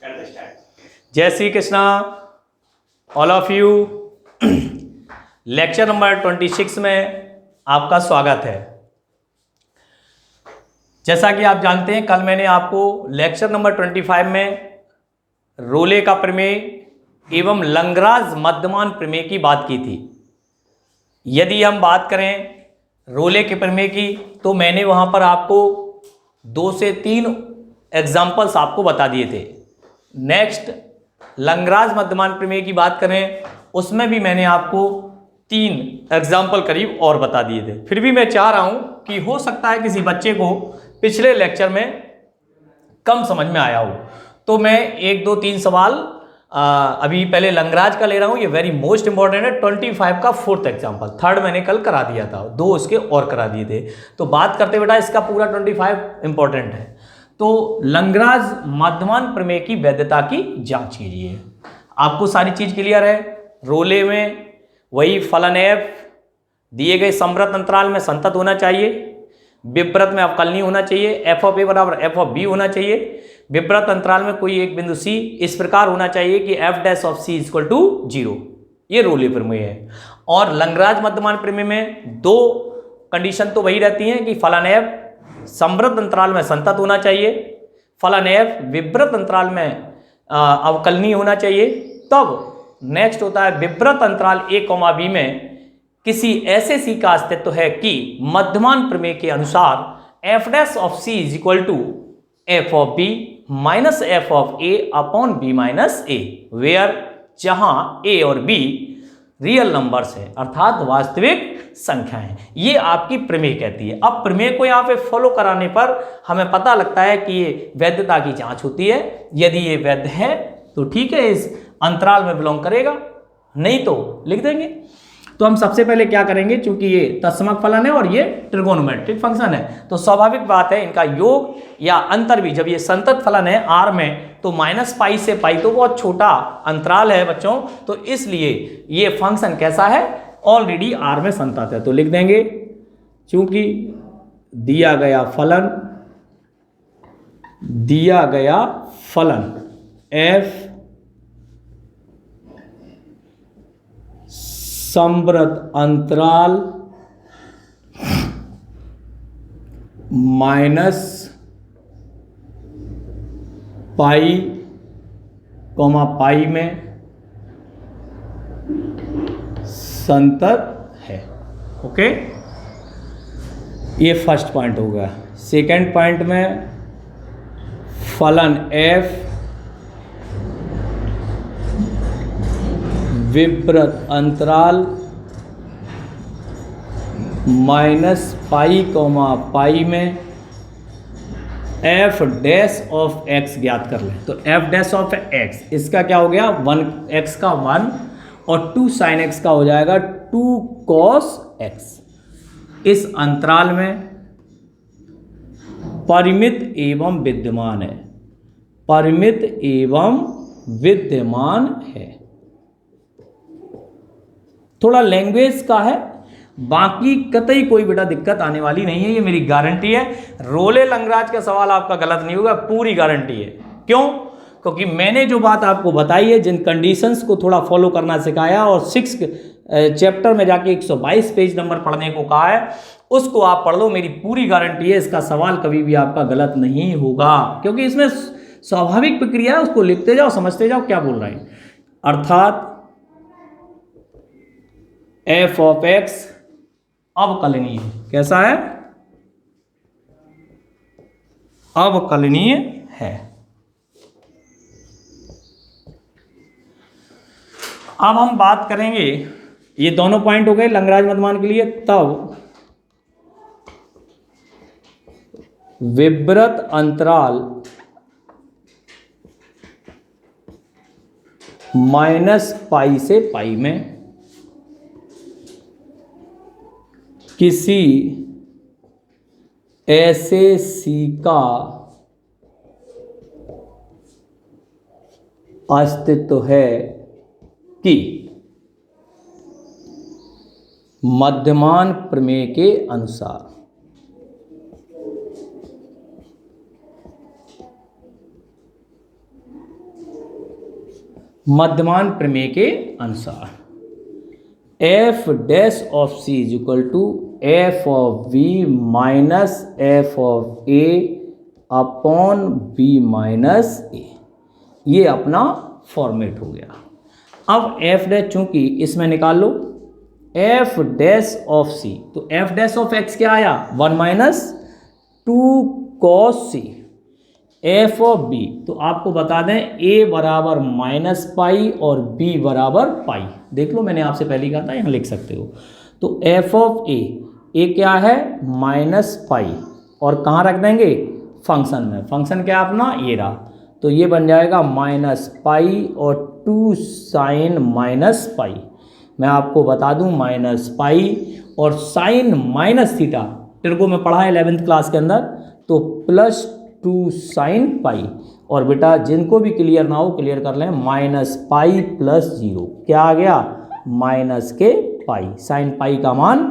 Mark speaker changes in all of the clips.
Speaker 1: जय Shri Krishna all of you. Lecture number 26 में आपका स्वागत है। जैसा कि आप जानते हैं, कल मैंने आपको लेक्चर नंबर 25 में रोले का प्रमेय एवं लंगराज मध्यमान प्रमेय की बात की थी। यदि हम बात करें रोले के प्रमेय की, तो मैंने वहां पर आपको 2 से 3 एग्जाम्पल्स आपको बता दिए थे। नेक्स्ट लंगराज मध्यमान प्रमेय की बात करें, उसमें भी मैंने आपको 3 एग्जाम्पल करीब और बता दिए थे। फिर भी मैं चाह रहा हूं कि हो सकता है किसी बच्चे को पिछले लेक्चर में कम समझ में आया हो, तो मैं 1, 2, 3 सवाल अभी पहले लंगराज का ले रहा हूं। ये वेरी मोस्ट इंपॉर्टेंट है। 25 का 4th एग्जाम्पल, 3rd मैंने कल करा दिया था, 2 इसके और करा दिए थे। तो बात करते बेटा, इसका पूरा 25 इंपॉर्टेंट है। तो लंगराज मध्यमान प्रमेय की वैधता की जांच कीजिए। आपको सारी चीज क्लियर है। रोले में वही फलन f दिए गए समवृत्त अंतराल में संतत होना चाहिए, विवृत में अवकलनीय होना चाहिए, f ऑफ a बराबर f ऑफ b होना चाहिए, विवृत अंतराल में कोई एक बिंदु c इस प्रकार होना चाहिए कि f dash of c equal to 0। ये रोले प्रमेय है। और लंगराज मध्यमान प्रमेय में 2 कंडीशन तो वही रहती हैं कि फलन f समवृत्त अंतराल में संतत होना चाहिए, फलन f विवृत अंतराल में अवकलनीय होना चाहिए। तब नेक्स्ट होता है विवृत अंतराल a, b में किसी ऐसे c का अस्तित्व है कि मध्यमान प्रमेय के अनुसार f dash of c is equal to f of b minus f of a upon b minus a, where जहां a और b रियल नंबर्स है, अर्थात वास्तविक संख्या है। ये आपकी प्रमेय कहती है। अब प्रमेय को यहाँ पे फॉलो कराने पर हमें पता लगता है कि ये वैधता की जांच होती है। यदि ये वैध है तो ठीक है, इस अंतराल में बिलोंग करेगा, नहीं तो लिख देंगे। तो हम सबसे पहले क्या करेंगे, चूंकि ये तत्समक फलन है और ये ट्रिगोनोमेट्रिक फंक्शन है, तो स्वाभाविक बात है इनका योग या अंतर भी, जब ये संतत फलन है r में, तो -π से π तो बहुत छोटा अंतराल है बच्चों, तो इसलिए ये फंक्शन कैसा है, ऑलरेडी r में संतत है। तो लिख देंगे चूंकि दिया गया फलन f समवृत्त अंतराल -π, में संतत है। ओके, ये फर्स्ट पॉइंट हो गया। सेकेंड पॉइंट में फलन f विवृत अंतराल -π, में f डैश ऑफ x ज्ञात कर लें। तो f डैश ऑफ x, इसका क्या हो गया, 1x का 1 और 2 sin x का हो जाएगा 2 cos x। इस अंतराल में परिमित एवं विद्यमान है, परिमित एवं विद्यमान है। थोड़ा लैंग्वेज का है, बाकी कतई कोई बेटा दिक्कत आने वाली नहीं है, ये मेरी गारंटी है। रोले लंगराज का सवाल आपका गलत नहीं होगा, पूरी गारंटी है। क्यों? क्योंकि मैंने जो बात आपको बताई है, जिन कंडीशंस को थोड़ा फॉलो करना सिखाया और 6 चैप्टर में जाके 122 पेज नंबर पढ़ने को कहा है, उसको आप पढ़ लो। मेरी पूरी गारंटी है, इसका सवाल कभी भी आपका गलत नहीं होगा, क्योंकि इसमें स्वाभाविक प्रक्रिया है। उसको लिखते जाओ, समझते जाओ क्या बोल रहे हैं। अर्थात f ऑफ x अवकलनीय है। कैसा है? अवकलनीय है। अब हम बात करेंगे, ये दोनों पॉइंट हो गए लंगराज मध्यमान के लिए। तब विवृत अंतराल -π से π में किसी ऐसे c का अस्तित्व है कि मध्यमान प्रमेय के अनुसार मध्यमान प्रमेय के अनुसार F dash of C is equal to F of B minus F of A upon B minus A, ये अपना फॉर्मेट हो गया। अब एफ डैश चूंकि इसमें निकाल लो एफ डैश ऑफ सी, तो एफ डैश ऑफ एक्स क्या आया 1 minus 2 cos C, F of B तो आपको बता दें ए बराबर माइनस पाई और बी बराबर पाई, देख लो मैंने आपसे पहले ही कहा था, यहाँ लिख सकते हो। तो एफ ऑफ ए क्या है माइनस पाई, और कहाँ रख देंगे फंक्शन में, फंक्शन क्या अपना ये रहा, तो ये बन जाएगा माइनस पाई और 2 साइन माइनस पाई। मैं आपको बता दूं माइनस पाई और साइन माइनस थीटा टिर्गो में पढ़ा है 11th क्लास के अंदर, तो प्लस 2 साइन पाई, और बेटा जिनको भी क्लियर ना हो क्लियर कर लें, माइनस पाई प्लस 0 क्या आ गया माइनस के पाई, साइन पाई का मान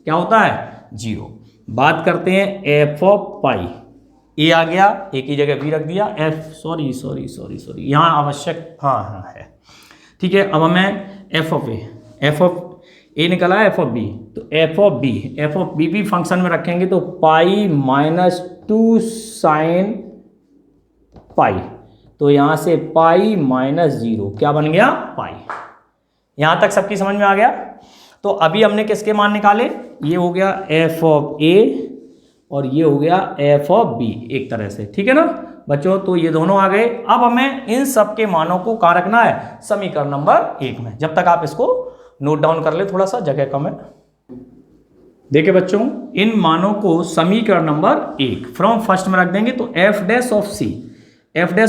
Speaker 1: क्या होता है 0। बात करते हैं एफ ऑफ पाई, ए आ गया, ए की जगह बी रख दिया, एफ सॉरी यहाँ आवश्यक हाँ है, ठीक है। अब हमें एफ ऑफ ए निकला है एफ ऑफ बी, तो एफ ऑफ बी भी फंक्शन में रखेंगे तो पाई माइनस 2 साइन पाई, तो यहाँ से पाई माइनस 0 क्या बन गया पाई। यहाँ तक सबकी समझ में आ गया। तो अभी हमने किसके मान निकाले, ये हो गया एफ ऑफ ए और ये हो गया एफ ऑफ बी एक तरह से, ठीक है ना बच्चों। तो ये दोनों आ गए। अब हमें इन सब के मानों को कहाँ रखना है समीकरण नंबर 1 में। जब तक आप इसको नोट डाउन कर ले, थोड़ा सा जगह कम है। देखिए बच्चों, इन मानों को समीकरण नंबर 1 फ्रॉम फर्स्ट में रख देंगे। तो एफ डैश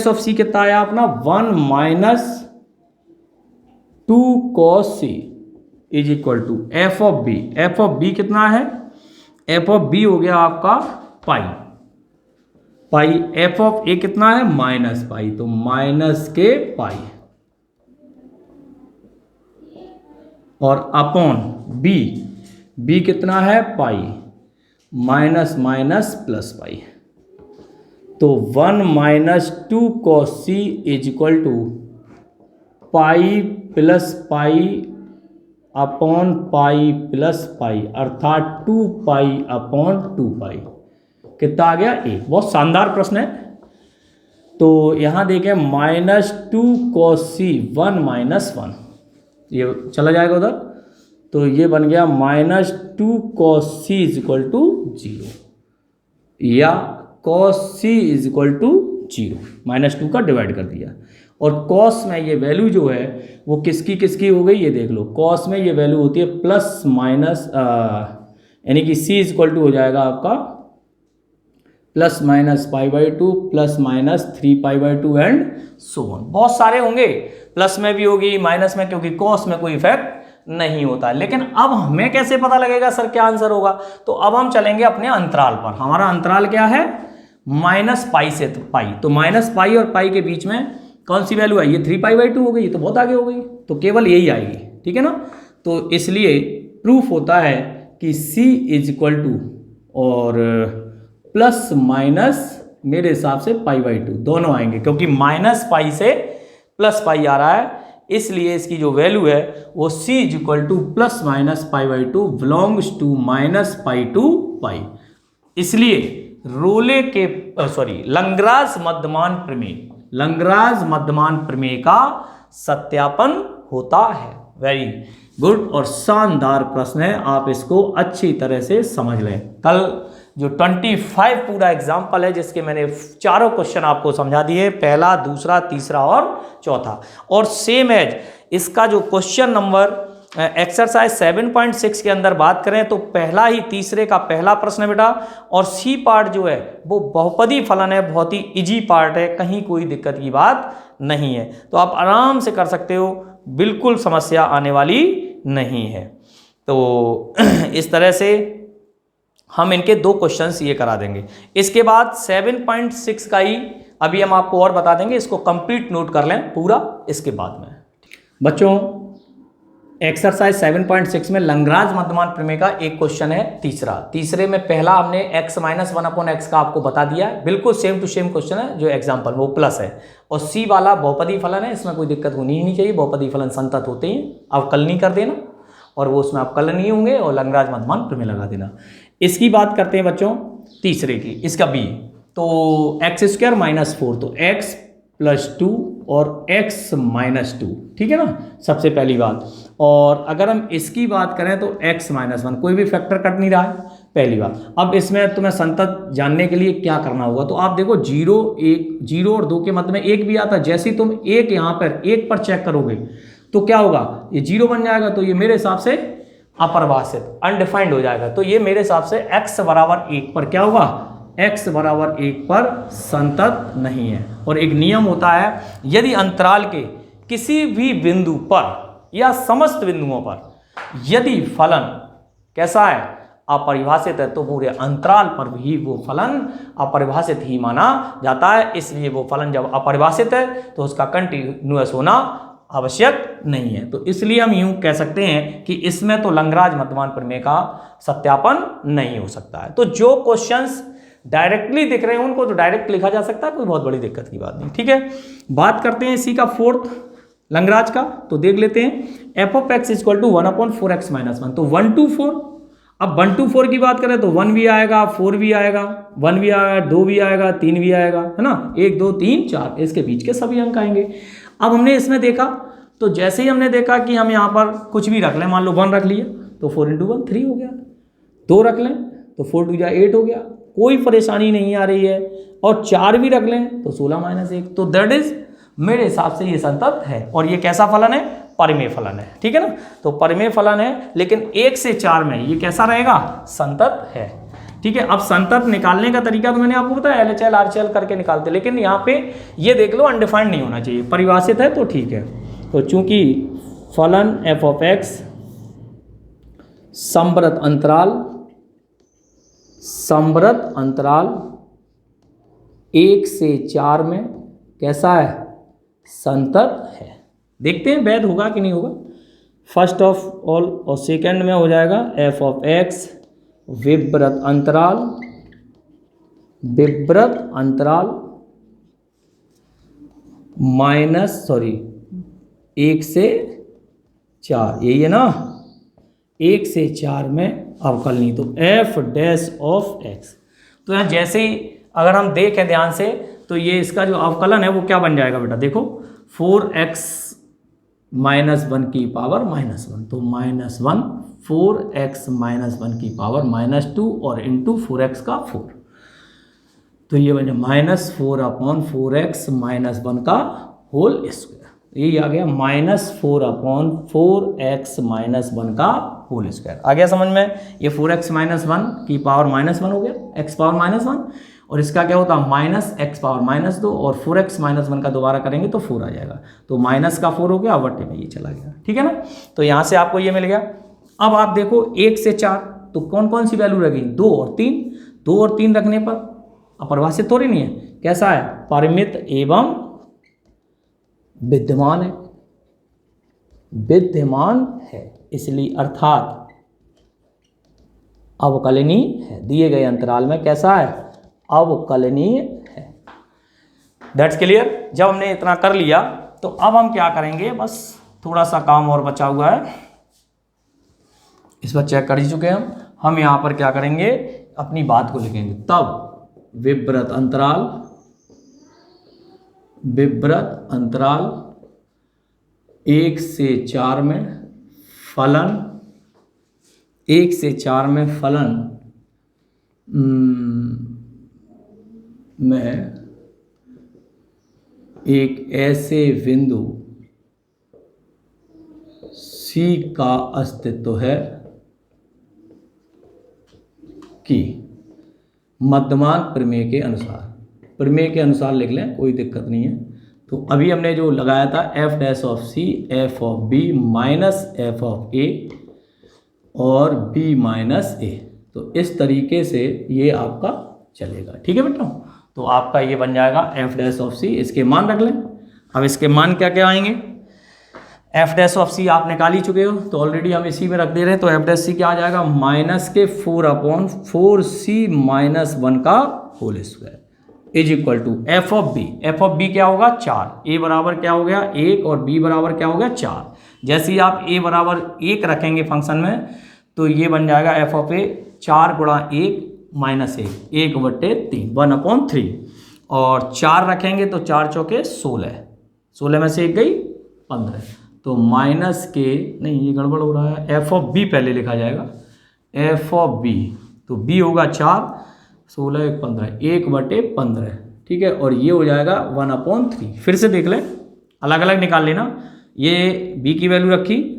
Speaker 1: ऑफ सी कितना आया अपना 1 minus 2 cos C is equal to F of B कितना है, एफ ऑफ बी हो गया आपका पाई, एफ ऑफ ए कितना है माइनस पाई, तो माइनस के पाई, और अपॉन बी कितना है pi, minus minus plus pi, तो 1 minus 2 cos C is equal to pi plus pi upon pi plus pi, अर्थात 2 पाई अपॉन 2 पाई। कितना आ गया 1। बहुत शानदार प्रश्न है। तो यहाँ देखें माइनस 2 cos सी 1 माइनस 1, ये चला जाएगा उधर, तो ये बन गया minus 2 cos C is equal to 0, या cos C is equal to 0, minus 2 का डिवाइड कर दिया। और cos में ये वैल्यू जो है वो किसकी हो गई, ये देख लो। cos में ये वैल्यू होती है प्लस माइनस, यानी कि c इज इक्वल टू हो जाएगा आपका plus minus π/2 plus minus 3π/2 and so on. बहुत सारे होंगे, प्लस में भी होगी माइनस में, क्योंकि cos में कोई इफेक्ट नहीं होता। लेकिन अब हमें कैसे पता लगेगा सर क्या आंसर होगा, तो अब हम चलेंगे अपने अंतराल पर। हमारा अंतराल क्या है माइनस पाई से पाई, तो माइनस पाई और पाई के बीच में कौन सी वैल्यू आई, ये 3π/2 हो गई, तो बहुत आगे हो गई, तो केवल यही आएगी, ठीक है ना। तो इसलिए प्रूफ होता है कि c इज इक्वल टू और प्लस माइनस मेरे हिसाब से π/2 दोनों आएंगे, क्योंकि माइनस पाई से प्लस पाई आ रहा है, इसलिए इसकी जो वैल्यू है वो c is equal to plus minus π/2 belongs to minus pi to pi. इसलिए रोले के लंग्राज मध्यमान प्रमेय का सत्यापन होता है। वेरी गुड और शानदार प्रश्न है, आप इसको अच्छी तरह से समझ लें। कल जो 25 पूरा एग्जाम्पल है जिसके मैंने चारों क्वेश्चन आपको समझा दिए, पहला, दूसरा, तीसरा और चौथा, और सेम एज इसका जो क्वेश्चन नंबर एक्सरसाइज 7.6 के अंदर बात करें तो पहला ही तीसरे का पहला प्रश्न है बेटा, और सी पार्ट जो है वो बहुपदी फलन है, बहुत ही इजी पार्ट है, कहीं कोई दिक्कत की बात नहीं है, तो आप आराम से कर सकते हो, बिल्कुल समस्या आने वाली नहीं है। तो इस तरह से हम इनके 2 क्वेश्चंस ये करा देंगे। इसके बाद 7.6 का ही अभी हम आपको और बता देंगे, इसको कंप्लीट नोट कर लें पूरा इसके बाद में। बच्चों एक्सरसाइज 7.6 में लैग्रांज मध्यमान प्रमेय का एक क्वेश्चन है तीसरे में पहला हमने x माइनस 1/x का आपको बता दिया है, बिल्कुल सेम टू सेम क्वेश्चन है जो एग्जाम्पल वो प्लस है। और सी वाला बहुपदी फलन है, इसमें कोई दिक्कत होनी ही नहीं चाहिए, बहुपदी फलन संतत होते हैं, अवकलनी कर देना और वो उसमें अवकलन ही होंगे और लैग्रांज मध्यमान प्रमेय लगा देना। इसकी बात करते हैं बच्चों तीसरे की, इसका बी, तो x² माइनस 4, तो x + 2 और x - 2, ठीक है ना, सबसे पहली बात। और अगर हम इसकी बात करें तो x - 1, कोई भी फैक्टर कट नहीं रहा है, पहली बात। अब इसमें तुम्हें संतत जानने के लिए क्या करना होगा, तो आप देखो 0 1 0 और 2 के मध्य में 1 भी आता है, जैसे ही तुम एक यहाँ पर 1 पर चेक करोगे तो क्या होगा, ये 0 बन जाएगा, तो ये मेरे हिसाब से अपरिभाषित अनडिफाइंड हो जाएगा। तो ये मेरे हिसाब से x = 1 पर क्या होगा, x = 1 पर संतत नहीं है। और एक नियम होता है, यदि अंतराल के किसी भी बिंदु पर या समस्त बिंदुओं पर यदि फलन कैसा है, अपरिभाषित है, तो पूरे अंतराल पर भी वो फलन अपरिभाषित ही माना जाता है। इसलिए वो फलन जब अपरिभाषित है तो उसका कंटिन्यूअस होना आवश्यक नहीं है। तो इसलिए हम यूं कह सकते हैं कि इसमें तो लैग्रांज मध्यमान प्रमेय का सत्यापन नहीं हो सकता है। तो जो क्वेश्चंस डायरेक्टली दिख रहे हैं उनको तो डायरेक्ट लिखा जा सकता है, कोई बहुत बड़ी दिक्कत की बात नहीं, ठीक है। बात करते हैं इसी का फोर्थ लैग्रांज का, तो देख लेते हैं f(x) = 1/4x - 1, तो 1 to 4। अब 1 to 4 की बात करें तो 1 भी आएगा, 4 भी आएगा, 1 भी आएगा, 2 भी आएगा, 3 भी आएगा, है ना, 1 2 3 4, इसके बीच के सभी अंक आएंगे। अब हमने इसमें देखा, तो जैसे ही हमने देखा कि हम यहाँ पर कुछ भी रख लें, मान लो 1 रख लिया तो 4 × 1 3 हो गया, 2 रख लें तो 4 × 2 = 8 हो गया, कोई परेशानी नहीं आ रही है। और 4 भी रख लें तो 16 - 1, तो दैट इज मेरे हिसाब से ये संतत है। और ये कैसा फलन है, परिमेय फलन है, ठीक है ना। तो परिमेय फलन है, लेकिन 1 से 4 में ये कैसा रहेगा, संतत है, ठीक है। अब संतत निकालने का तरीका तो मैंने आपको बताया, LHL RHL करके निकालते, लेकिन यहाँ पे ये देख लो अनडिफाइंड नहीं होना चाहिए, परिभाषित है तो ठीक है। तो चूंकि फलन f(x) समवृत्त अंतराल 1 से 4 में कैसा है, संतत है। देखते हैं वैध होगा कि नहीं होगा। फर्स्ट ऑफ ऑल और सेकंड में हो जाएगा f(x) विवृत अंतराल 1 से 4, यही है ना, 1 से 4 में अवकलनी, तो f'(x). तो यहाँ जैसे ही अगर हम देखें ध्यान से तो ये इसका जो अवकलन है वो क्या बन जाएगा बेटा, देखो 4x - 1 की पावर -1, तो -1 4x - 1 की पावर -2 और इंटू 4x का 4, तो ये बन जाए -4/4x - 1 का होल स्क्वायर, यही आ गया -4/4x - 1 का होल स्क्वायर। आ गया समझ में, ये 4x - 1 की पावर -1 हो गया, x पावर -1, और इसका क्या होता है -x पावर -2, और 4x - 1 का दोबारा करेंगे तो 4 आ जाएगा, तो माइनस का 4 हो गया, बट्टे में ये चला गया, ठीक है ना। तो यहाँ से आपको ये मिल गया। अब आप देखो 1 से 4 तो कौन कौन सी वैल्यू रखी, 2 और 3, 2 और 3 रखने पर अपरिभाषित थोड़ी नहीं है, कैसा है, परिमित एवं विद्यमान है, इसलिए अर्थात अवकलनीय है, दिए गए अंतराल में कैसा है, अवकलनीय है। That's clear. जब हमने इतना कर लिया तो अब हम क्या करेंगे, बस थोड़ा सा काम और बचा हुआ है, इस पर चेक कर ही चुके हैं हम यहाँ पर क्या करेंगे, अपनी बात को लिखेंगे। तब विवृत अंतराल 1 से 4 में फलन, 1 से 4 में फलन में एक ऐसे बिंदु C का अस्तित्व है कि मध्यमान प्रमेय के अनुसार लिख लें, कोई दिक्कत नहीं है। तो अभी हमने जो लगाया था f'(c) f(b) -f(a) और b -a, तो इस तरीके से ये आपका चलेगा, ठीक है बेटा। तो आपका ये बन जाएगा f'(c), इसके मान रख लें। अब इसके मान क्या क्या आएंगे, एफ डैश ऑफ सी आप निकाल ही चुके हो, तो ऑलरेडी हम इसी में रख दे रहे हैं। तो एफ डैश सी क्या आ जाएगा, माइनस के 4/4c-1 का whole square is equal to F of B. F of B क्या होगा, 4। ए बराबर क्या हो गया 1 और बी बराबर क्या हो गया 4। जैसे ही आप ए बराबर 1 रखेंगे फंक्शन में, तो ये बन जाएगा एफ ऑफ ए 4 गुणा 1 माइनस 1, 1/3, 1/3। और 4 रखेंगे तो 4 चौके 16, 16 में से 1 गई 15। तो माइनस के, नहीं ये गड़बड़ हो रहा है, एफ ऑफ बी पहले लिखा जाएगा, एफ ऑफ बी। तो बी होगा 4, 16 1 15, 1/15, ठीक है। और ये हो जाएगा 1/3। फिर से देख लें, अलग अलग निकाल लेना। ये बी की वैल्यू रखी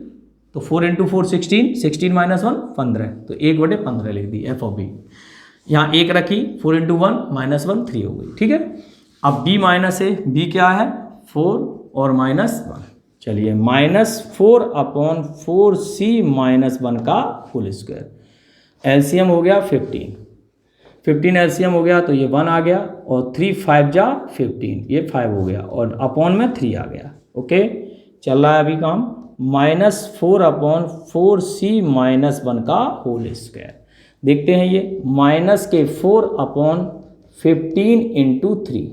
Speaker 1: तो 4 × 4 16, 16 - 1 15, तो 1/15 लिख दी एफ ऑफ बी। यहाँ 1 रखी, 4 × 1 -1 3 हो गई, ठीक है। अब बी माइनस है, बी क्या है 4 और -1, चलिए -4/4c-1 का होल स्क्वायर। एलसीएम हो गया 15 एलसीएम हो गया तो ये 1 आ गया, और 3 5 जा 15, ये 5 हो गया, और अपॉन में 3 आ गया। ओके, चल रहा है अभी काम। -4/4c-1 का होल स्क्वायर। देखते हैं ये माइनस के 4/15 × 3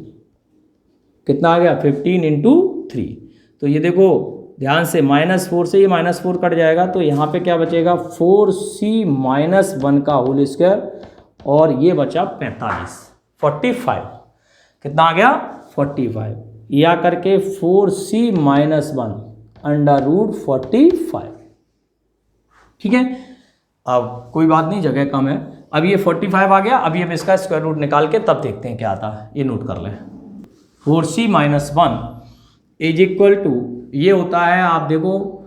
Speaker 1: कितना आ गया 15 × 3। तो ये देखो ध्यान से, -4 से ये -4 कट जाएगा, तो यहाँ पे क्या बचेगा 4c-1 का होल स्क्वायर, और ये बचा 45 कितना आ गया 45, या करके 4c-1 √45, ठीक है। अब कोई बात नहीं, जगह कम है। अब ये 45 आ गया, अभी हम इसका स्क्वायर रूट निकाल के तब देखते हैं क्या आता है, ये नोट कर लें। 4c-1 इज इक्वल टू, ये होता है आप देखो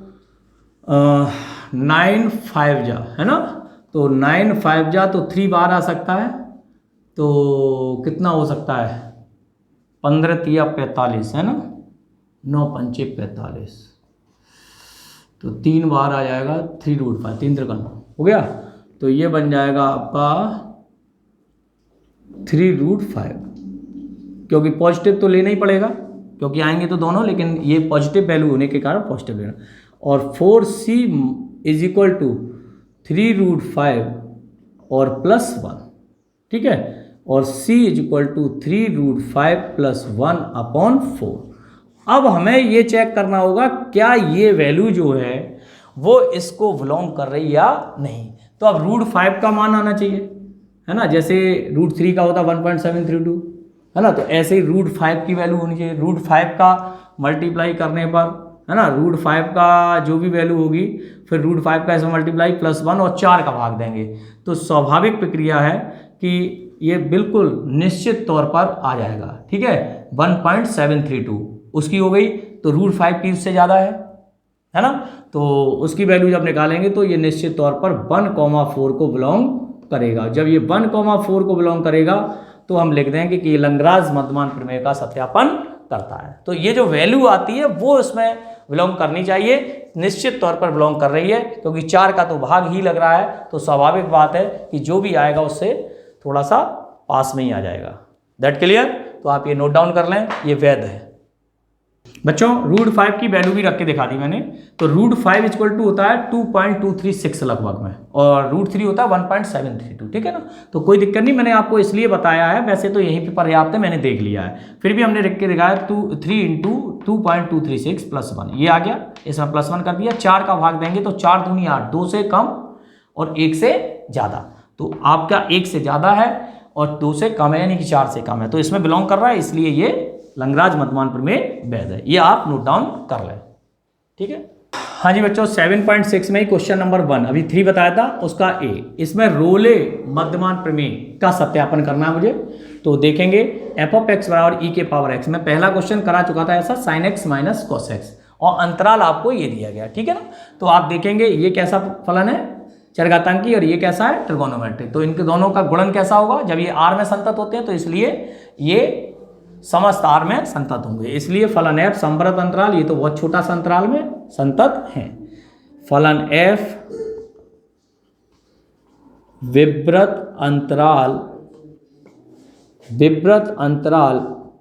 Speaker 1: 9 5 जा, है ना। तो 9 5 जा तो 3 बार आ सकता है, तो कितना हो सकता है 15 × 3 = 45, है ना। 9 5 45, तो 3 बार आ जाएगा 3√5, 3 × 3 हो गया। तो ये बन जाएगा आपका 3√5, क्योंकि पॉजिटिव तो लेना ही पड़ेगा, क्योंकि आएंगे तो दोनों, लेकिन ये पॉजिटिव वैल्यू होने के कारण पॉजिटिव लेना। और 4c = 3√5 और +1, ठीक है। और c = 3√5 + 1/4। अब हमें ये चेक करना होगा क्या ये वैल्यू जो है वो इसको बिलोंग कर रही या नहीं। तो अब √5 का मान आना चाहिए, है ना। जैसे √3 का होता 1.732, है ना। तो ऐसे ही √5 की वैल्यू होनी चाहिए। √5 का मल्टीप्लाई करने पर, है ना, √5 का जो भी वैल्यू होगी, फिर √5 का ऐसे मल्टीप्लाई +1 और 4 का भाग देंगे। तो स्वाभाविक प्रक्रिया है कि ये बिल्कुल निश्चित तौर पर आ जाएगा, ठीक है। 1.732 उसकी हो गई, तो √5 की उससे ज़्यादा है ना। तो उसकी वैल्यू जब निकालेंगे तो ये निश्चित तौर पर 1,4 को बिलोंग करेगा। जब ये 1,4 को बिलोंग करेगा तो हम लिख देंगे कि ये लैग्रांज मध्यमान प्रमेय का सत्यापन करता है। तो ये जो वैल्यू आती है वो इसमें बिलोंग करनी चाहिए, निश्चित तौर पर बिलोंग कर रही है, क्योंकि 4 का तो भाग ही लग रहा है। तो स्वाभाविक बात है कि जो भी आएगा उससे थोड़ा सा पास में ही आ जाएगा। That clear. तो आप ये नोट डाउन कर लें, ये वैध है। बच्चों √5 की वैल्यू भी रख के दिखा दी मैंने। तो √5 = होता है 2.236 लगभग में, और √3 होता है 1.732, ठीक है ना। तो कोई दिक्कत नहीं, मैंने आपको इसलिए बताया है, वैसे तो यहीं पे पर्याप्त है, मैंने देख लिया है। फिर भी हमने लिख के दिखाया 3 × 2.236 + 1, ये आ गया, इसमें +1 कर दिया। 4 का भाग देंगे तो 4 दूनी 8, 2 से कम और 1 से ज़्यादा। तो आपका 1 से ज़्यादा है और 2 से कम है, यानी कि 4 से कम है, तो इसमें बिलोंग कर रहा है, इसलिए ये लैग्रांज मध्यमान प्रमेय वैध है। ये आप नोट डाउन कर लें, ठीक है। हाँ जी बच्चों, 7.6 में ही क्वेश्चन नंबर 1, अभी 3 बताया था, उसका ए, इसमें रोले मध्यमान प्रमेय का सत्यापन करना है मुझे। तो देखेंगे f(x) = e⁻x। मैं पहला क्वेश्चन करा चुका था ऐसा, sin x - cos x, और अंतराल आपको ये दिया गया, ठीक है ना। तो आप देखेंगे ये कैसा फलन है चरघातांकी, और ये कैसा है ट्रिगोनोमेट्रिक। तो इनके दोनों का गुणन कैसा होगा, जब ये R में संतत होते हैं तो इसलिए ये समस्त R में संतत होंगे, इसलिए फलन f संवृत अंतराल, ये तो बहुत छोटा सा अंतराल में संतत है। फलन f विव्रत अंतराल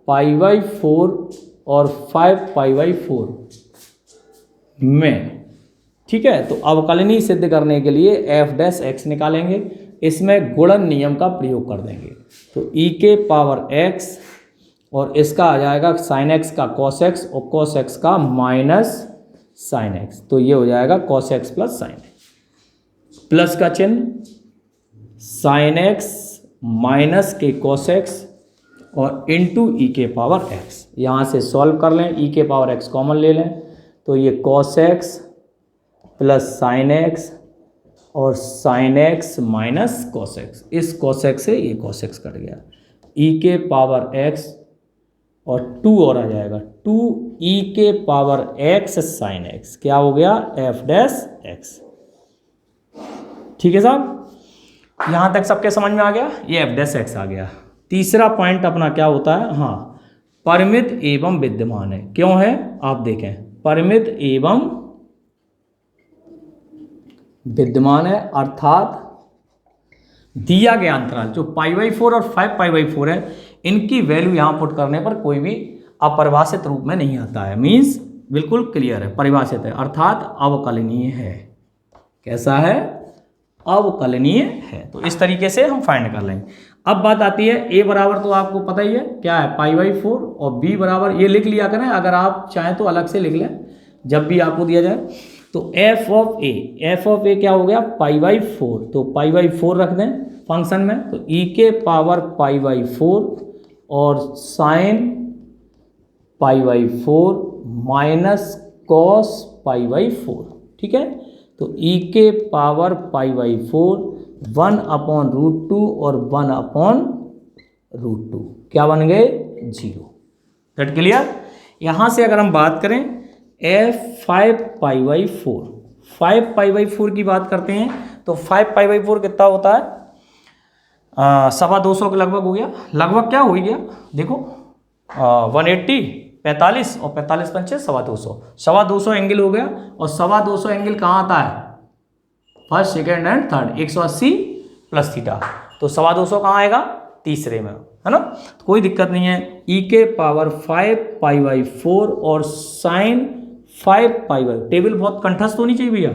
Speaker 1: π/4 और 5π/4 में, ठीक है। तो अवकलनी सिद्ध करने के लिए एफ डैश एक्स निकालेंगे, इसमें गुणन नियम का प्रयोग कर देंगे। तो ई के पावर एक्स और इसका आ जाएगा साइन एक्स का कॉस एक्स और कॉस एक्स का माइनस साइन एक्स, तो ये हो जाएगा cos x plus sine x, plus का चिन्ह साइन एक्स माइनस के कॉस एक्स और इंटू ई के पावर एक्स। यहाँ से सॉल्व कर लें, ई के पावर एक्स कॉमन ले लें, तो ये cos x plus sine x और sine x minus cos x, इस कॉस एक्स से ये कॉस एक्स कट गया, ई के पावर एक्स और 2 और आ जाएगा 2 ई के पावर एक्स साइन एक्स, क्या हो गया एफ डैश एक्स। ठीक है साहब, यहाँ तक सबके समझ में आ गया, ये एफ डैश एक्स आ गया। तीसरा पॉइंट अपना क्या होता है, हाँ परिमित एवं विद्यमान है, क्यों है आप देखें, परिमित एवं विद्यमान है, अर्थात दिया गया अंतराल जो π/4 और 5π/4 है, इनकी वैल्यू यहां पुट करने पर कोई भी अपरिभाषित रूप में नहीं आता है, मीन्स बिल्कुल क्लियर है, परिभाषित है, अर्थात अवकलनीय है। कैसा है, अवकलनीय है। तो इस तरीके से हम फाइंड कर लेंगे। अब बात आती है ए बराबर, तो आपको पता ही है क्या है π/4 और बी बराबर, ये लिख लिया करें, अगर आप चाहें तो अलग से लिख लें जब भी आपको दिया जाए। तो एफ ऑफ ए क्या हो गया π/4, तो π/4 रख दें फंक्शन में, तो ई के पावर π/4 और साइन π/4 माइनस कॉस π/4, ठीक है। तो ई के पावर π/4 1/√2 और 1/√2 क्या बन गए 0। That clear. यहाँ से अगर हम बात करें एफ 5π/4, 5π/4 की बात करते हैं, तो 5π/4 कितना होता है, 225 के लगभग हो गया, लगभग क्या हो गया देखो 180, 45 और 45 पंचे 225, 225 एंगल हो गया, और 225 एंगल कहाँ आता है, first second and third, 180 plus theta, तो 225 कहाँ आएगा, तीसरे में, है ना। तो कोई दिक्कत नहीं है, ई के पावर 5π/4 और साइन 5π/, टेबल बहुत कंठस्थ होनी चाहिए भैया,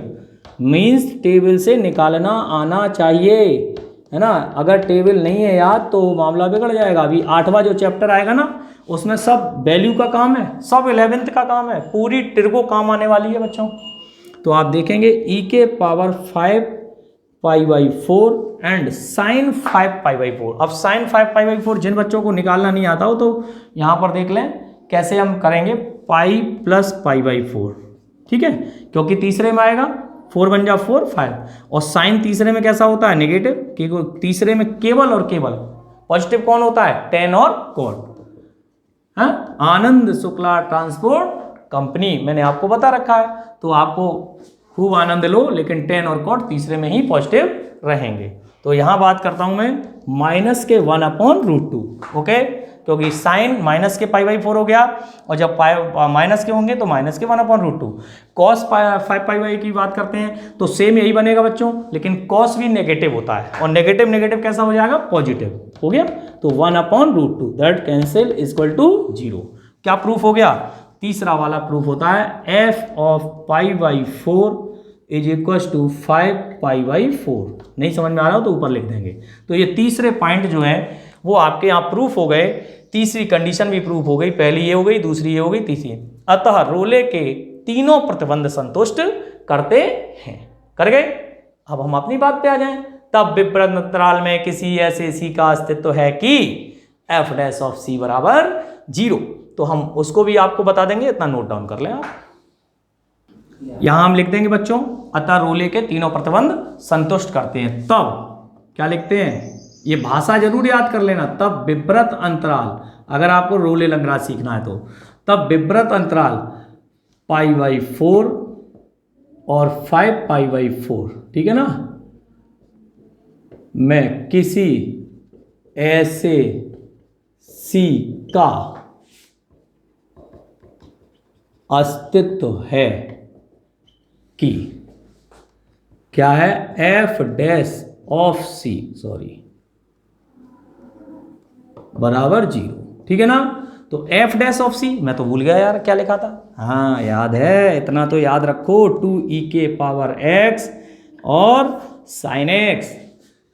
Speaker 1: मीन्स टेबल से निकालना आना चाहिए, है ना। अगर टेबल नहीं है याद तो मामला बिगड़ जाएगा। अभी 8वां जो चैप्टर आएगा ना, उसमें सब वैल्यू का काम है, सब 11th का काम है, पूरी टिर्गो काम आने वाली है बच्चों। तो आप देखेंगे ई के पावर 5π/4 एंड साइन 5π/4। अब साइन 5π/4 जिन बच्चों को निकालना नहीं आता हो तो यहाँ पर देख लें कैसे हम करेंगे, पाई प्लस π/4, ठीक है, क्योंकि तीसरे में आएगा 4 बन जा 4 5, और साइन तीसरे में कैसा होता है नेगेटिव, क्योंकि तीसरे में केवल और केवल पॉजिटिव कौन होता है, टेन और कॉट। हाँ, आनंद शुक्ला ट्रांसपोर्ट कंपनी मैंने आपको बता रखा है, तो आपको खूब आनंद लो, लेकिन टेन और कॉट तीसरे में ही पॉजिटिव रहेंगे। तो यहाँ बात करता हूँ मैं माइनस के 1/√2, ओके, क्योंकि साइन माइनस के π/4 हो गया, और जब माइनस के होंगे तो माइनस के 1/√2। कॉस 5π की बात करते हैं तो सेम यही बनेगा बच्चों, लेकिन कॉस भी नेगेटिव होता है, और नेगेटिव नेगेटिव कैसा हो जाएगा, पॉजिटिव हो गया, तो 1/√2 दैट कैंसिल इक्वल टू 0। क्या प्रूफ हो गया, तीसरा वाला प्रूफ होता है F of π/4 is equal to 5π/4। नहीं समझ में आ रहा हो तो ऊपर लिख देंगे। तो ये तीसरे पॉइंट जो है वो आपके यहाँ प्रूफ हो गए, तीसरी कंडीशन भी प्रूफ हो गई, पहली ये हो गई, दूसरी ये हो गई, तीसरी। अतः रोले के तीनों प्रतिबंध संतुष्ट करते हैं, कर गए। अब हम अपनी बात पे आ जाएं, तब विपरीत अंतराल में किसी ऐसे सी का अस्तित्व है कि एफ डैश ऑफ सी बराबर 0। तो हम उसको भी आपको बता देंगे, इतना नोट डाउन कर लें आप। यहां हम लिख देंगे बच्चों, अतः रोले के तीनों प्रतिबंध संतुष्ट करते हैं। तब क्या लिखते हैं, ये भाषा जरूर याद कर लेना, तब विपरीत अंतराल, अगर आपको रोले लैग्रांज सीखना है तो, तब विपरीत अंतराल π/4 और 5π/4, ठीक है ना, में किसी ऐसे सी का अस्तित्व है कि क्या है, एफ डैश ऑफ सी बराबर 0, ठीक है ना। तो एफ डैश ऑफ सी, मैं तो भूल गया यार क्या लिखा था, हाँ याद है, इतना तो याद रखो, 2e के पावर x और साइन x,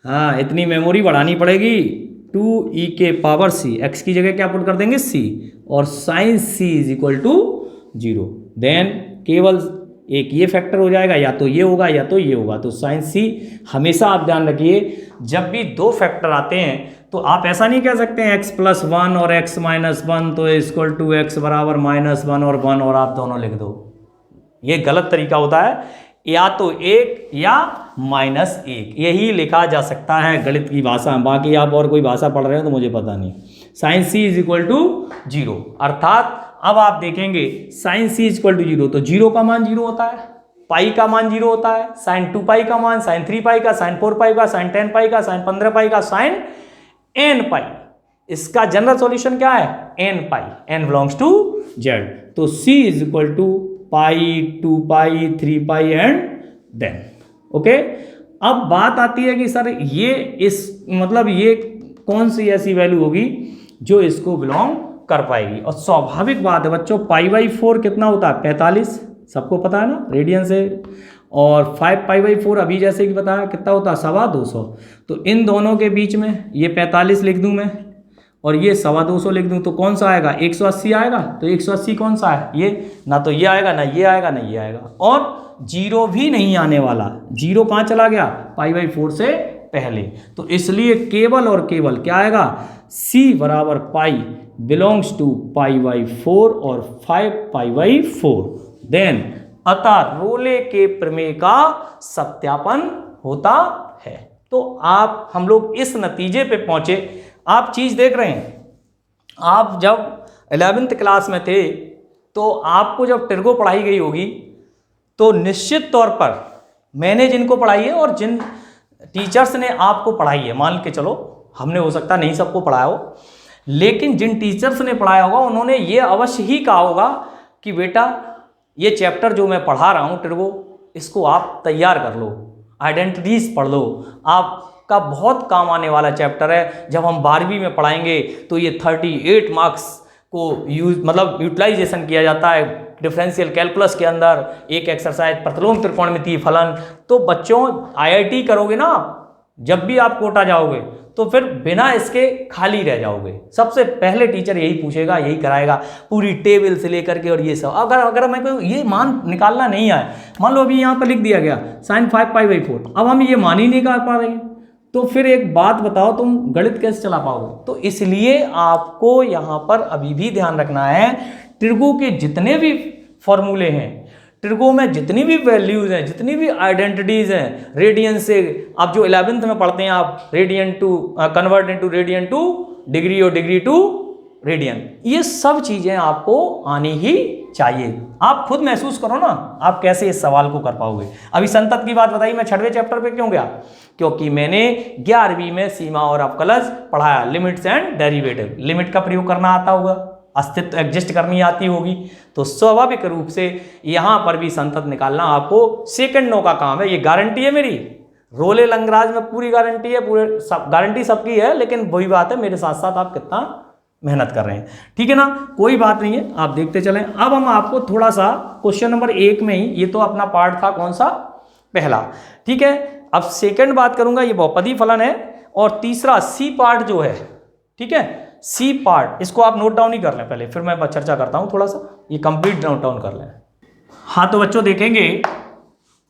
Speaker 1: हाँ इतनी मेमोरी बढ़ानी पड़ेगी। 2e के पावर c, x की जगह क्या पुट कर देंगे c, और sine c is equal to 0। Then केवल एक ये फैक्टर हो जाएगा, या तो ये होगा या तो ये होगा, तो साइन c। हमेशा आप ध्यान रखिए जब भी दो फैक्टर आते हैं तो आप ऐसा नहीं कह सकते हैं x+1 और x-1 तो इक्वल टू x बराबर -1 और 1 और आप दोनों लिख दो, ये गलत तरीका होता है। या तो एक या -1, यही लिखा जा सकता है गणित की भाषा में, बाकी आप और कोई भाषा पढ़ रहे हो तो मुझे पता नहीं। Sine c is equal to 0, अर्थात अब आप देखेंगे sine c is equal to 0, तो 0 का मान 0 होता है, पाई का मान 0 होता है, साइन 2 पाई का मान, साइन 3 पाई का, साइन 4 पाई का, साइन 10 पाई का, साइन 15 पाई का, साइन n पाई। इसका जनरल सॉल्यूशन क्या है, n pi, n belongs to z, तो c is equal to pi, 2 pi, 3 pi and then okay. अब बात आती है कि सर ये इस मतलब ये कौन सी ऐसी वैल्यू होगी जो इसको बिलोंग कर पाएगी, और स्वाभाविक बात है बच्चों, π/4 कितना होता है 45, सबको पता है ना रेडियन से, और 5π/4 अभी जैसे कि बताया कितना होता है 250, तो इन दोनों के बीच में ये 45 लिख दूं मैं और ये 250 लिख दूं, तो कौन सा आएगा 180 आएगा, तो 180 कौन सा है ये, ना तो ये आएगा ना ये आएगा ना ये आएगा, और 0 भी नहीं आने वाला, 0 कहाँ चला गया π/4 से पहले, तो इसलिए केवल और केवल क्या आएगा c बराबर पाई बिलोंग्स टू π/4 और 5π/4। देन अतः रोले के प्रमेय का सत्यापन होता है। तो आप हम लोग इस नतीजे पे पहुंचे, आप चीज देख रहे हैं, आप जब 11th क्लास में थे तो आपको जब टिर्गो पढ़ाई गई होगी तो निश्चित तौर पर मैंने जिनको पढ़ाई है और जिन टीचर्स ने आपको पढ़ाई है, मान के चलो हमने हो सकता नहीं सबको पढ़ाया हो, लेकिन जिन टीचर्स ने पढ़ाया होगा उन्होंने ये अवश्य ही कहा होगा कि बेटा ये चैप्टर जो मैं पढ़ा रहा हूँ टिर्गो, इसको आप तैयार कर लो, आइडेंटिटीज पढ़ लो, आपका बहुत काम आने वाला चैप्टर है। जब हम 12वीं में पढ़ाएंगे तो ये 38 मार्क्स को यूटिलाइजेशन किया जाता है डिफरेंशियल कैलकुलस के अंदर, एक एक्सरसाइज प्रतिलोम त्रिकोणमितीय फलन। तो बच्चों आईआईटी करोगे ना आप, जब भी आप कोटा जाओगे तो फिर बिना इसके खाली रह जाओगे। सबसे पहले टीचर यही पूछेगा, यही कराएगा, पूरी टेबल से लेकर के और ये सब। अगर मैं कोई ये मान निकालना नहीं आए, मान लो अभी यहाँ पर लिख दिया गया साइन 5π/4, अब हम ये मान ही नहीं कर पा रहे हैं, तो फिर एक बात बताओ तुम गणित कैसे चला पाओगे। तो इसलिए आपको यहाँ पर अभी भी ध्यान रखना है, टिर्गो के जितने भी फॉर्मूले हैं, टिर्गो में जितनी भी वैल्यूज हैं, जितनी भी आइडेंटिटीज हैं, रेडियन से आप जो 11th में पढ़ते हैं आप radian to convert into radian to degree और डिग्री टू रेडियन, ये सब चीजें आपको आनी ही चाहिए। आप खुद महसूस करो ना आप कैसे इस सवाल को कर पाओगे। अभी संतत की बात बताई, मैं 6वें चैप्टर पे क्यों गया, क्योंकि मैंने 11वीं में सीमा और अवकलज पढ़ाया, लिमिट्स एंड डेरिवेटिव। लिमिट का प्रयोग करना आता होगा, अस्तित्व एग्जिस्ट करनी आती होगी, तो स्वाभाविक रूप से यहां पर भी संतत निकालना आपको सेकंडों का काम है। ये गारंटी है मेरी, रोले लंगराज में पूरी गारंटी है, पूरे सब गारंटी सबकी है, लेकिन वही बात है मेरे साथ साथ आप कितना मेहनत कर रहे हैं, ठीक है ना, कोई बात नहीं है, आप देखते चलें। अब हम आपको थोड़ा सा क्वेश्चन नंबर 1 में ही, ये तो अपना पार्ट था कौन सा, पहला, ठीक है। अब सेकंड बात करूंगा, ये बहुपदी फलन है, और तीसरा सी पार्ट जो है, ठीक है, सी पार्ट, इसको आप नोट डाउन ही कर लें पहले, फिर मैं चर्चा करता हूं थोड़ा सा, ये कंप्लीट नोट डाउन कर लें। हाँ तो बच्चों देखेंगे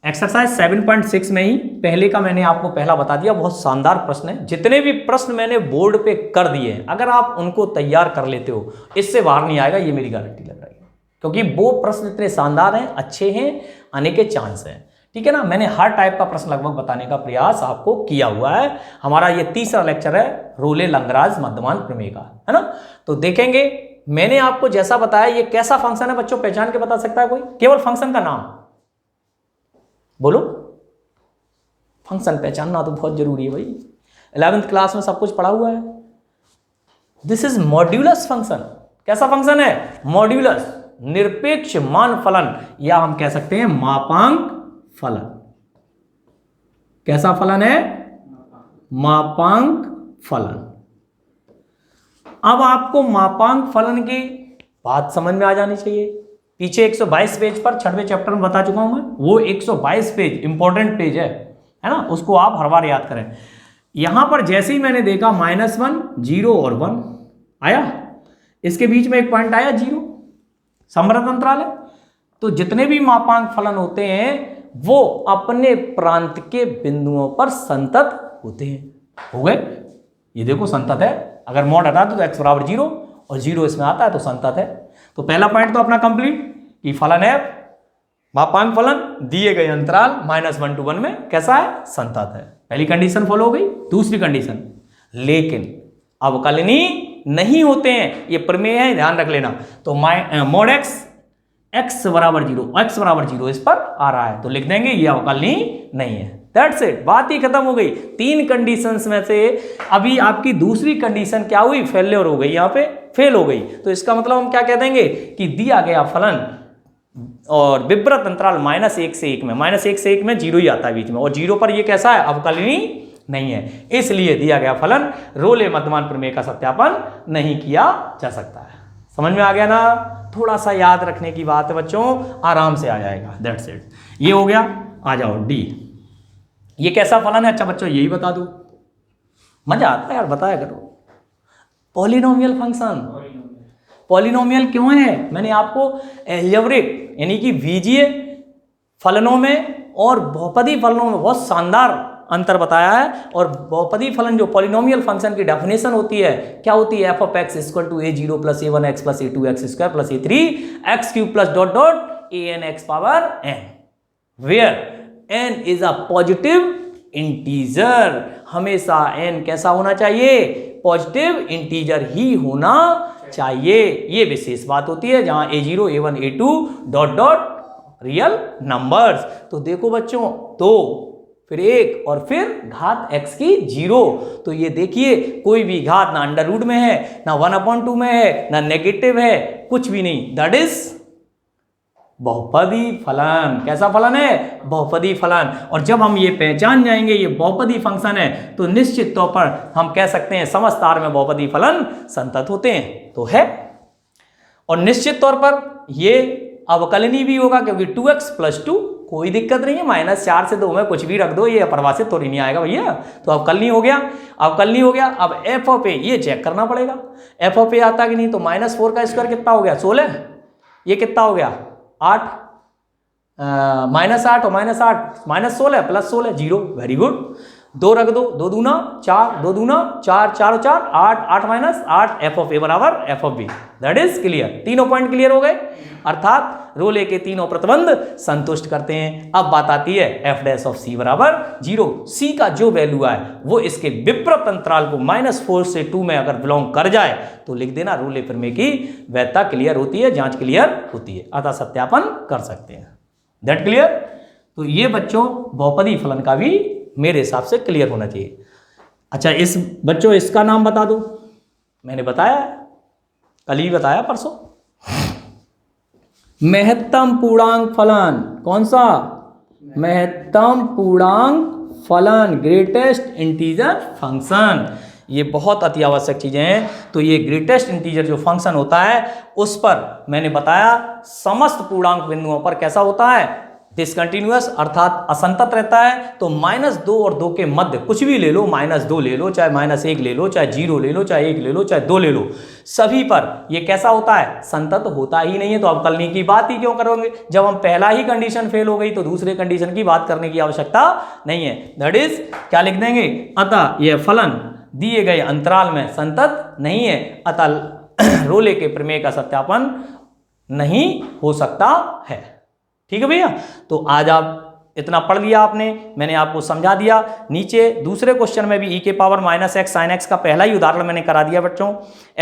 Speaker 1: एक्सरसाइज 7.6 में ही पहले का मैंने आपको पहला बता दिया, बहुत शानदार प्रश्न है। जितने भी प्रश्न मैंने बोर्ड पे कर दिए हैं, अगर आप उनको तैयार कर लेते हो, इससे बाहर नहीं आएगा, ये मेरी गारंटी लग रही है, क्योंकि वो प्रश्न इतने शानदार हैं, अच्छे हैं, आने के चांस हैं, ठीक है ना। मैंने हर टाइप का प्रश्न लगभग बताने का प्रयास आपको किया हुआ है। हमारा ये तीसरा लेक्चर है रोले लंगराज मध्यमान प्रमेय का, है ना। तो देखेंगे मैंने आपको जैसा बताया, ये कैसा फंक्शन है बच्चों, पहचान के बता सकता है कोई, केवल फंक्शन का नाम बोलो, फंक्शन पहचानना तो बहुत जरूरी है भाई, 11th क्लास में सब कुछ पढ़ा हुआ है। This is modulus function. कैसा फंक्शन है, मॉड्यूलस, निरपेक्ष मान फलन, या हम कह सकते हैं मापांक फलन। कैसा फलन है, मापांक फलन। अब आपको मापांक फलन की बात समझ में आ जानी चाहिए। पीछे 122 पेज पर 6वें चैप्टर में बता चुका हूं मैं, वो 122 पेज इंपॉर्टेंट पेज है ना, उसको आप हर बार याद करें। यहां पर जैसे ही मैंने देखा -1, 0 और 1 आया, इसके बीच में एक पॉइंट आया 0, समवर्त अंतराल है। तो जितने भी मापांक फलन होते हैं वो अपने प्रांत के बिंदुओं पर संतत होते हैं। हो गए, ये देखो संतत है, अगर मॉड हटा दो तो x बराबर 0 और 0 इसमें आता है तो संतत है। तो पहला पॉइंट तो अपना कंप्लीट कि फलन है, मापांक फलन दिए गए अंतराल -1 to 1 में कैसा है, संतत है। पहली कंडीशन फॉलो हो गई। दूसरी कंडीशन, लेकिन अवकलनी नहीं होते हैं, ये प्रमेय है, ध्यान रख लेना। तो मॉड x बराबर 0 इस पर आ रहा है तो लिख देंगे ये अवकलनी नहीं है। दैट्स इट, बात ही खत्म हो गई। 3 कंडीशंस में से अभी आपकी दूसरी कंडीशन क्या हुई, फेलियर हो गई, यहाँ पे फेल हो गई। तो इसका मतलब हम क्या कह देंगे कि दिया गया फलन और विवृत अंतराल -1 से 1 में, -1 से 1 में 0 ही आता है बीच में, और 0 पर ये कैसा है, अवकलनी नहीं है। इसलिए दिया गया फलन रोले मध्यमान प्रमेय का सत्यापन नहीं किया जा सकता है। समझ में आ गया ना? थोड़ा सा याद रखने की बात है बच्चों, आराम से आ जाएगा। दैट्स इट, ये हो गया। आ जाओ डी, ये कैसा फलन है? अच्छा बच्चों यही बता दो, मजा आता है यार, बताया करो। Polynomial function. पॉलिनोमियल क्यों है? मैंने आपको एल्जेब्रिक यानी कि बीजीय फलनों में और बहुपदी फलनों में बहुत शानदार अंतर बताया है। और बहुपदी फलन जो पॉलिनोमियल फंक्शन की डेफिनेशन होती है, क्या होती है, f(x) = a0 + a1x + a2x² + a3x³ + ... (an(x) power n), where n is a positive integer। हमेशा n कैसा होना चाहिए, पॉजिटिव इंटीजर ही होना चाहिए। ये विशेष बात होती है जहां a0, a1, a2 ... real numbers. तो देखो बच्चों, 2 फिर 1 और फिर घात x की 0। तो ये देखिए कोई भी घात ना अंडर रूट में है, ना 1/2 में है, ना नेगेटिव है, कुछ भी नहीं। दैट इज बहुपदी फलन। कैसा फलन है? बहुपदी फलन। और जब हम ये पहचान जाएंगे ये बहुपदी फंक्शन है तो निश्चित तौर पर हम कह सकते हैं समस्त तार में बहुपदी फलन संतत होते हैं। तो है, और निश्चित तौर पर ये अवकलनी भी होगा क्योंकि 2x + 2, कोई दिक्कत नहीं है, -4 से 2 में कुछ भी रख दो, ये अपरिभाषित थोड़ी नहीं आएगा भैया। तो अवकलनी हो गया, अवकलनी हो गया। अब f(a) ये चेक करना पड़ेगा, f(a) आता कि नहीं। तो -4 का स्क्वायर कितना हो गया, 16। ये कितना हो गया, 8 -8 और -8 -16 + 16 0। Very good. 2 रख दो, 2 दूना 4, 2 दूना 4, 4 और 4 8, 8 - 8, f(a) बराबर f(b). That is clear. तीनों पॉइंट क्लियर हो गए, अर्थात रोले के तीनों प्रतिबंध संतुष्ट करते हैं। अब बात आती है f' बराबर 0। c का जो वैल्यू है वो इसके विपरीत अंतराल को -4 से 2 में अगर बिलोंग कर जाए तो लिख देना रोले प्रमेय की वैधता क्लियर होती है, जांच क्लियर होती है, अतः सत्यापन कर सकते हैं। That clear. तो ये बच्चों बहुपदी फलन का भी मेरे हिसाब से क्लियर होना चाहिए। अच्छा इस बच्चों इसका नाम बता दो, मैंने बताया कल ही बताया परसों, महत्तम पूर्णांक फलन। कौन सा? महत्तम पूर्णांक फलन, ग्रेटेस्ट इंटीजर फंक्शन। ये बहुत अति आवश्यक चीजें हैं। तो ये ग्रेटेस्ट इंटीजर जो फंक्शन होता है उस पर मैंने बताया समस्त पूर्णांक बिंदुओं पर कैसा होता है, डिसकंटिन्यूअस अर्थात असंतत रहता है। तो -2 और 2 के मध्य कुछ भी ले लो, -2 ले लो, चाहे -1 ले लो, चाहे 0 ले लो, चाहे 1 ले लो, चाहे 2 ले लो, सभी पर ये कैसा होता है, संतत होता ही नहीं है। तो अवकलनी की बात ही क्यों करोगे? जब हम पहला ही कंडीशन फेल हो गई तो दूसरे कंडीशन की बात करने की आवश्यकता नहीं है। दैट इज क्या लिख देंगे, अतः यह फलन दिए गए अंतराल में संतत नहीं है, अतः रोले के प्रमेय का सत्यापन नहीं हो सकता है। ठीक है भैया। तो आज आप इतना पढ़ लिया आपने, मैंने आपको समझा दिया। नीचे दूसरे क्वेश्चन में भी e⁻ -x sin x का पहला ही उदाहरण मैंने करा दिया बच्चों।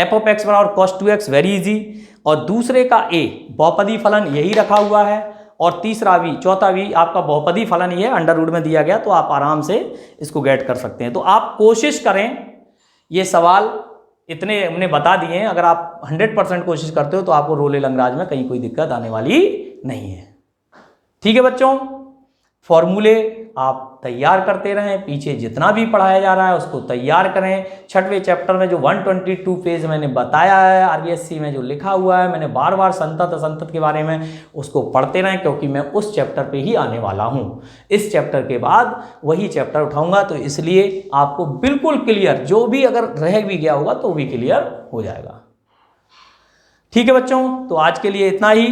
Speaker 1: f(x) बराबर cos 2x, वेरी इजी। और दूसरे का a बहुपदी फलन यही रखा हुआ है, और तीसरा भी चौथा भी आपका बहुपदी फलन ही है, अंडर रूट में दिया गया, तो आप आराम से इसको गेट कर सकते हैं। तो आप कोशिश करें, ये सवाल इतने हमने बता दिए हैं, अगर आप 100% कोशिश करते हो तो आपको रोले लंगराज में कहीं कोई दिक्कत आने वाली नहीं है। ठीक है बच्चों, फॉर्मूले आप तैयार करते रहें, पीछे जितना भी पढ़ाया जा रहा है उसको तैयार करें। 6वें चैप्टर में जो 122 पेज मैंने बताया है आरबीएससी में जो लिखा हुआ है, मैंने बार बार संतत असंतत के बारे में, उसको पढ़ते रहें क्योंकि मैं उस चैप्टर पे ही आने वाला हूँ। इस चैप्टर के बाद वही चैप्टर उठाऊंगा, तो इसलिए आपको बिल्कुल क्लियर, जो भी अगर रह भी गया होगा तो भी क्लियर हो जाएगा। ठीक है बच्चों, तो आज के लिए इतना ही।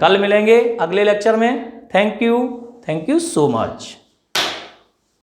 Speaker 1: कल मिलेंगे अगले लेक्चर में। Thank you so much.